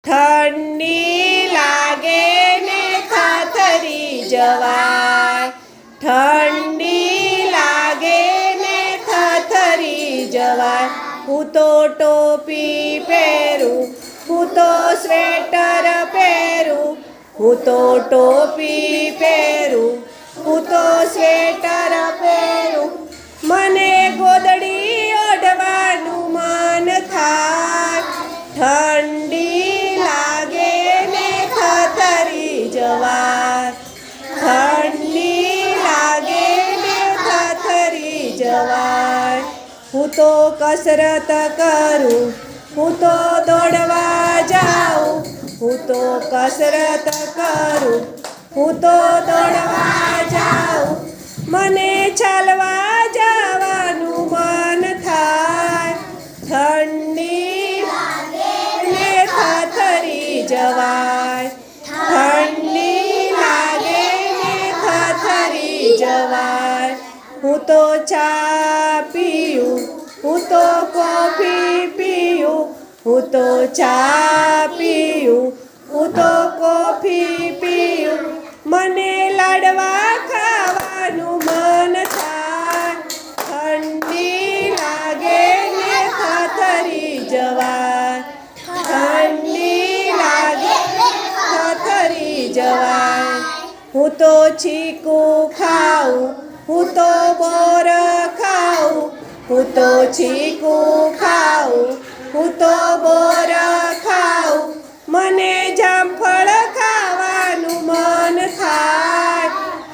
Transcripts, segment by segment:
ઠંડી લાગે ને થથરી જવાય, ઠંડી લાગે ને થથરી જવાય. હું તો ટોપી પહેરું, હું તો સ્વેટર પહેરું, હું તો ટોપી પહેરું, હું તો સ્વેટર પહેરું. મને ગોદડી ઓઢવાનું મન થાય, ઠંડી લાગે ને થથરી જવાય, ઠંડી લાગે ને થથરી જવાય. હું તો કસરત કરું, હું તો દોડવા જાઉં, હું તો કસરત કરું, હું તો દોડવા જાઉં. મને ચાલવા જવાનું મન થાય, ઠંડી લાગે ને થથરી જવાય, ઠંડી લાગે ને થથરી જવાય. હું તો ચા પીઉં, હું તો કોફી પીઉં, હું તો ચા પીઉં, હું તો કોફી પીઉં. મને લાડવા ખાવાનું મન થાય, ઠંડી લાગે ને થથરી જવાય, ઠંડી લાગે ને થથરી જવાય. હું તો ચીકુ ખાઉં, હું તો બોર ખાઉં, હું તો ચીકુ ખાઉં, હું તો બોર ખાઉં. મને જામફળ ખાવાનું મન થાય,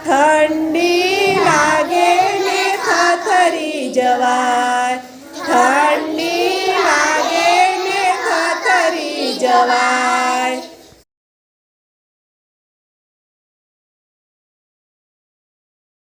ઠંડી લાગે ને થથરી જવાય, ઠંડી લાગે ને થથરી જવાય.